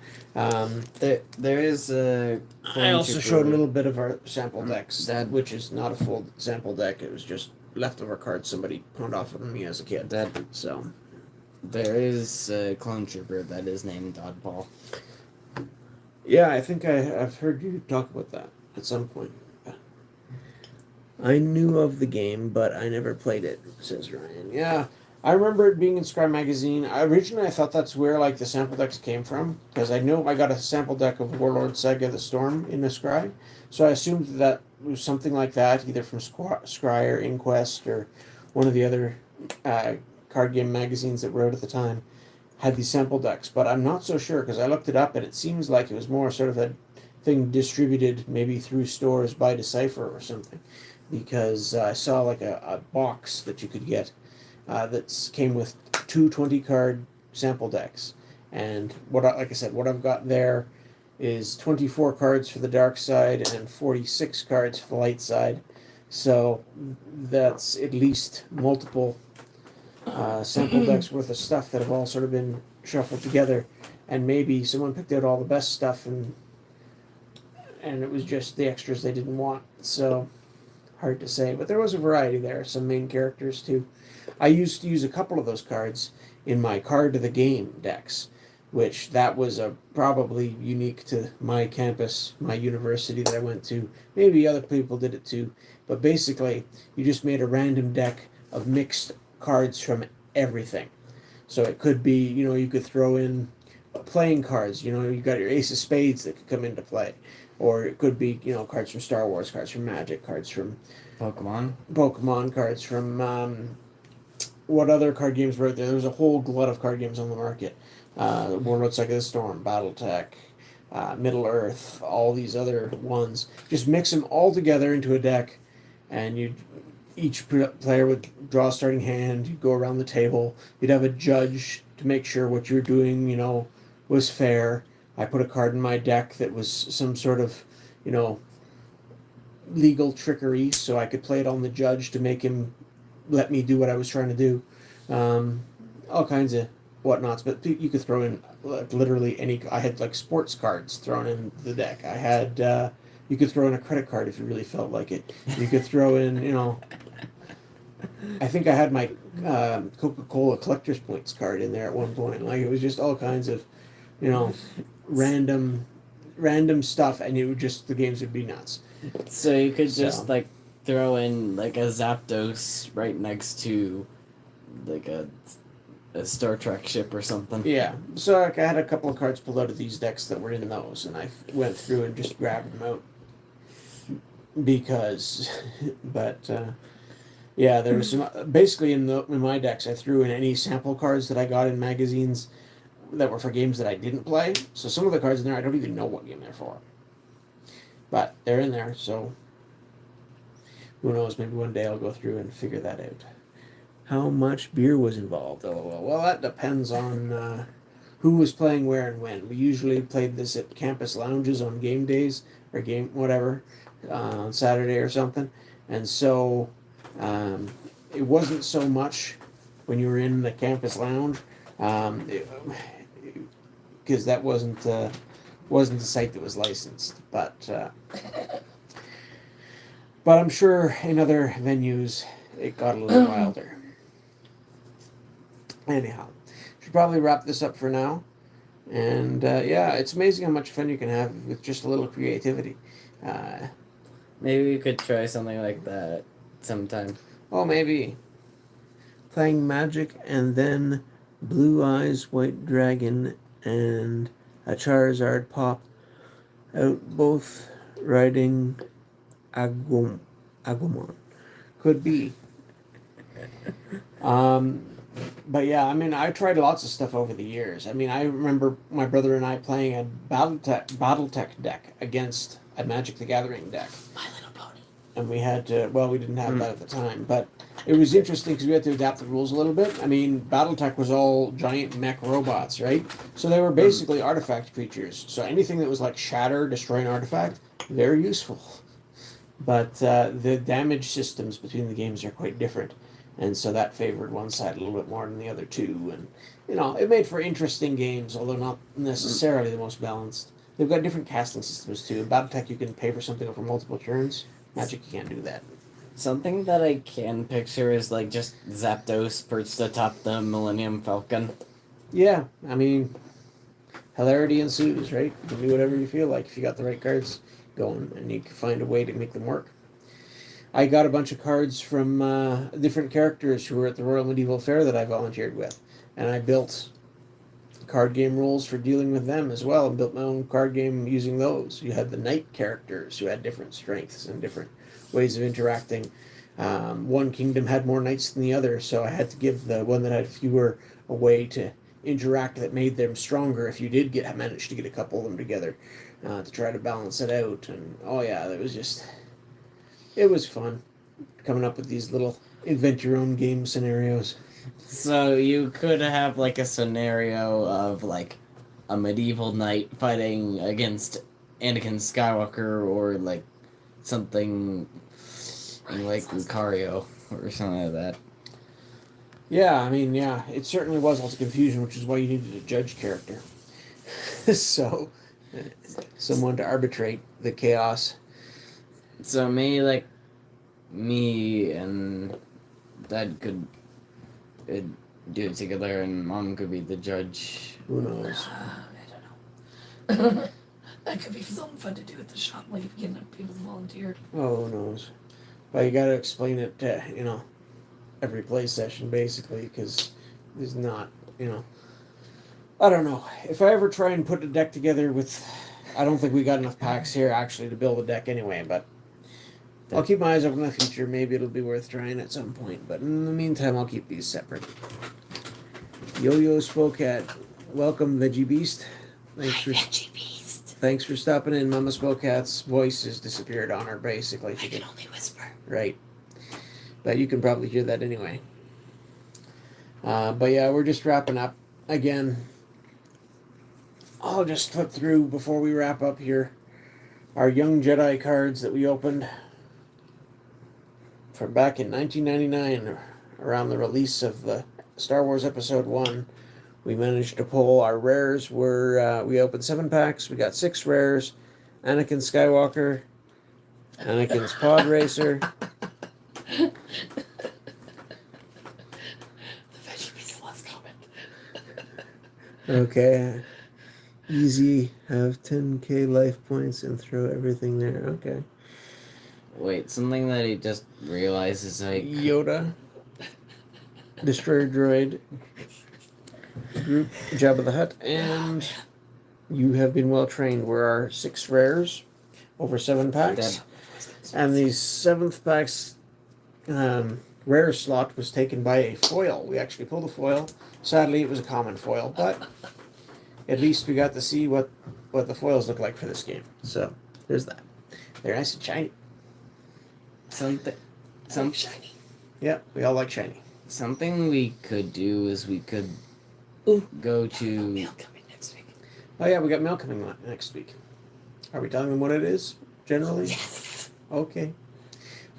There is a. I also showed a little bit of our sample decks, Dad. which is not a full sample deck. It was just leftover cards somebody pawned off of me as a kid. Dad. So There is a clone trooper that is named Oddball. yeah, I think I've heard you talk about that at some point. I knew of the game, but I never played it, says Ryan. Yeah, I remember it being in Scry Magazine. Originally, I thought that's where like the sample decks came from, because I know I got a sample deck of Warlord Saga the Storm in the Scry, so I assumed that was something like that, either from Scry or Inquest or one of the other card game magazines that were out at the time had these sample decks. But I'm not so sure because I looked it up and it seems like it was more sort of a thing distributed maybe through stores by Decipher or something, because I saw like a box that you could get that came with two 20 card sample decks. And like I said, what I've got there is 24 cards for the dark side and 46 cards for the light side. So that's at least multiple sample decks worth of stuff that have all sort of been shuffled together. And maybe someone picked out all the best stuff and it was just the extras they didn't want. So hard to say, but there was a variety there. Some main characters too. I used to use a couple of those cards in my card of the game decks, which that was probably unique to my campus, my university that I went to. Maybe other people did it too, but basically you just made a random deck of mixed cards from everything. So it could be, you could throw in playing cards. You got your Ace of Spades that could come into play. Or it could be, cards from Star Wars, cards from Magic, cards from Pokemon, cards from what other card games were out there? There was a whole glut of card games on the market. Warlord Saga the Storm, BattleTech, Middle Earth, all these other ones. Just mix them all together into a deck, and each player would draw a starting hand. You'd go around the table. You'd have a judge to make sure what you're doing, was fair. I put a card in my deck that was some sort of, legal trickery, so I could play it on the judge to make him let me do what I was trying to do. All kinds of whatnots, but you could throw in like literally any. I had like sports cards thrown in the deck. I had you could throw in a credit card if you really felt like it. You could throw in, I think I had my Coca-Cola collector's points card in there at one point. Like it was just all kinds of, random stuff, and the games would be nuts. So you could just like throw in like a Zapdos right next to like a Star Trek ship or something. Yeah, so like, I had a couple of cards pulled out of these decks that were in those, and I went through and just grabbed them out because, but yeah, there was some basically in my decks. I threw in any sample cards that I got in magazines that were for games that I didn't play. So some of the cards in there I don't even know what game they're for, but they're in there. So who knows? Maybe one day I'll go through and figure that out. How much beer was involved? Oh, well, that depends on who was playing where and when. We usually played this at campus lounges on game days or on Saturday or something. And so it wasn't so much when you were in the campus lounge because that wasn't a site that was licensed. But I'm sure in other venues it got a little wilder. Anyhow, should probably wrap this up for now. And yeah, it's amazing how much fun you can have with just a little creativity. Maybe we could try something like that sometime. Oh, maybe. Playing Magic and then Blue Eyes White Dragon and a Charizard pop out, both riding Agumon. Could be. But yeah, I mean, I tried lots of stuff over the years. I mean, I remember my brother and I playing a BattleTech deck against a Magic the Gathering deck. My Little Pony. And we had to, well, we didn't have that at the time, but it was interesting because we had to adapt the rules a little bit. I mean, BattleTech was all giant mech robots, right? So they were basically artifact creatures. So anything that was like shatter, destroy an artifact, very useful. But the damage systems between the games are quite different. and so that favored one side a little bit more than the other two. And it made for interesting games, although not necessarily the most balanced. They've got different casting systems too. In BattleTech, you can pay for something over multiple turns. Magic, you can't do that. Something that I can picture is like just Zapdos perched atop the Millennium Falcon. Yeah, I mean, hilarity ensues, right? You can do whatever you feel like if you got the right cards going, and you can find a way to make them work. I got a bunch of cards from different characters who were at the Royal Medieval Fair that I volunteered with, and I built card game rules for dealing with them as well, and built my own card game using those. You had the knight characters who had different strengths and different ways of interacting. One kingdom had more knights than the other, so I had to give the one that had fewer a way to interact that made them stronger if you did manage to get a couple of them together to try to balance it out. And oh yeah, it was fun coming up with these little invent your own game scenarios. So you could have like a scenario of like a medieval knight fighting against Anakin Skywalker, or like something like Lucario or something like that. Yeah, I mean, yeah, it certainly was lots of confusion, which is why you needed a judge character. So, someone to arbitrate the chaos. So me and Dad could do it together, and Mom could be the judge. Who knows? I don't know. That could be something fun to do at the shop, like if you get people to volunteer. Oh, who knows? But you got to explain it to every play session basically, because there's not I don't know if I ever try and put a deck together with. I don't think we got enough packs here actually to build a deck anyway, but I'll keep my eyes open in the future. Maybe it'll be worth trying at some point, but in the meantime, I'll keep these separate. Yo-Yo Spokat, welcome, Veggie Beast. Veggie Beast. Thanks for stopping in. Mama Spokat's voice has disappeared on her, basically. I can only whisper. Right. But you can probably hear that anyway. But yeah, we're just wrapping up. Again, I'll just flip through before we wrap up here. Our Young Jedi cards that we opened from back in 1999, around the release of the Star Wars Episode 1. We managed to pull our rares. We opened 7 packs. We got 6 rares. Anakin Skywalker, Anakin's Pod Racer. The Veggie Beast last comment. Okay. Easy. Have 10k life points and throw everything there. Okay. Wait, something that he just realized is like Yoda. Destroyer Droid. Group. Jabba the Hutt. And you have been well trained. We're our 6 rares over 7 packs. And the 7th pack's rare slot was taken by a foil. We actually pulled a foil. Sadly, it was a common foil, but at least we got to see what the foils look like for this game. So there's that. They're nice and shiny. Some shiny. Yeah, we all like shiny. Something we could do is we could go to Mail coming next week. Oh yeah, we got mail coming on next week. Are we telling them what it is, generally? Yes. Okay.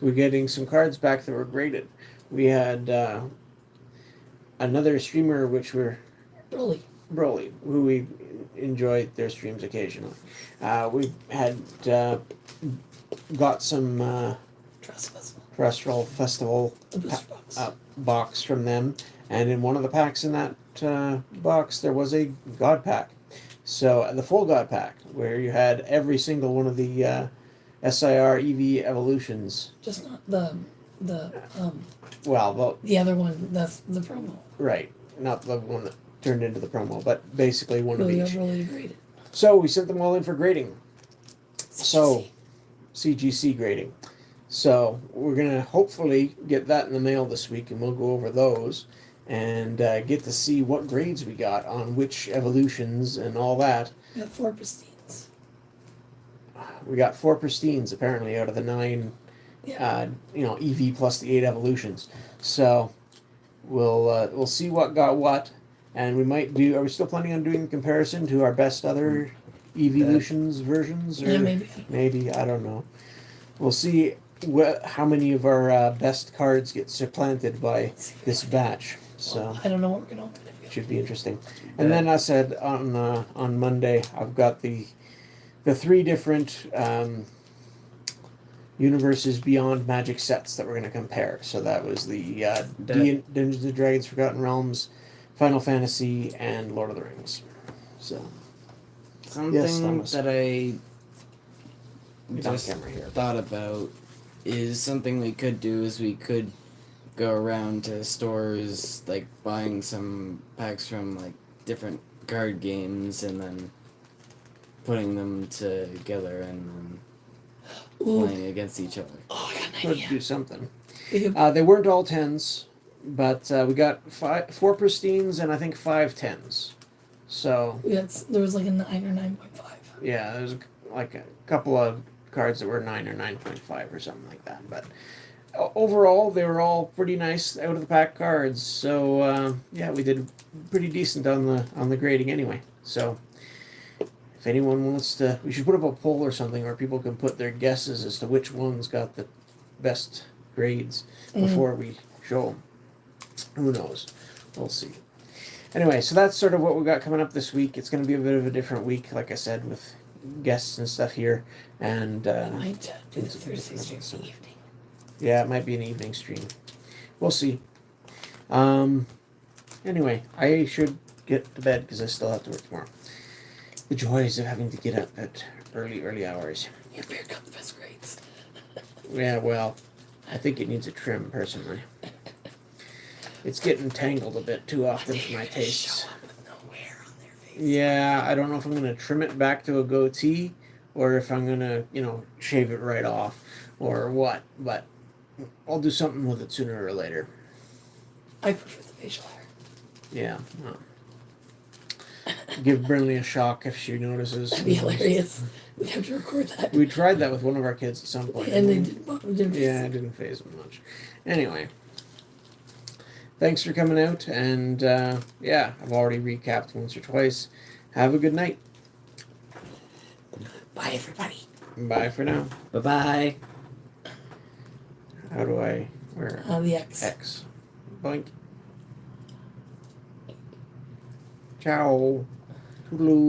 We're getting some cards back that were graded. We had another streamer, which were Broly, who we enjoyed their streams occasionally. We had got some Terrestrial Festival box from them, and in one of the packs in that box there was a God pack. So the full God pack, where you had every single one of the SIR EV evolutions. Just not the the other one. That's the promo. Right, not the one that turned into the promo, but basically one of each. Really graded. So we sent them all in for grading. So CGC grading. So we're gonna hopefully get that in the mail this week, and we'll go over those and get to see what grades we got on which evolutions and all that. We got 4 pristines. We got 4 pristines apparently out of the 9. Yeah. EV plus the 8 evolutions. So we'll see what got what, and we might do. Are we still planning on doing a comparison to our best other evolutions versions? Or Yeah, maybe. Maybe, I don't know. We'll see how many of our best cards get supplanted by this batch. So I don't know what we're gonna open. it should be interesting. And then I said on Monday, I've got the 3 different universes beyond Magic sets that we're going to compare. So that was the Dungeons and Dragons Forgotten Realms, Final Fantasy, and Lord of the Rings. So Something that I He's on just camera here. thought about is something we could do is we could go around to stores like buying some packs from like different card games and then putting them together and then playing against each other. Oh, I got an Could idea. do something. We could- They weren't all 10s, but we got 4 pristines and I think 5 10s. So there was like a 9 or 9.5. yeah, there's like a couple of cards that were 9 or 9.5 or something like that. But overall, they were all pretty nice out of the pack cards. So yeah, we did pretty decent on the grading anyway. So if anyone wants to, we should put up a poll or something where people can put their guesses as to which ones got the best grades before we show them. Who knows? We'll see. Anyway, so that's sort of what we got coming up this week. It's going to be a bit of a different week, like I said, with guests and stuff here. And I might do the Thursday stream in the evening. yeah, it might be an evening stream. We'll see. Anyway, I should get to bed because I still have to work tomorrow. The joys of having to get up at early hours. Your beard got the best grades. Yeah, well, I think it needs a trim, personally. It's getting tangled a bit too often for my tastes. Show them with no hair on their face. Yeah, I don't know if I'm going to trim it back to a goatee or if I'm going to, shave it right off or what, but I'll do something with it sooner or later. I prefer the facial hair. Yeah. Well. Give Brinley a shock if she notices. That'd be hilarious. We'd have to record that. We tried that with one of our kids at some point. And they didn't Yeah, it didn't phase them much. Anyway. Thanks for coming out, and yeah, I've already recapped once or twice. Have a good night. Bye, everybody. Bye for now. Bye-bye. How do I... Where? The X. X. Boink. Ciao. Toodaloo.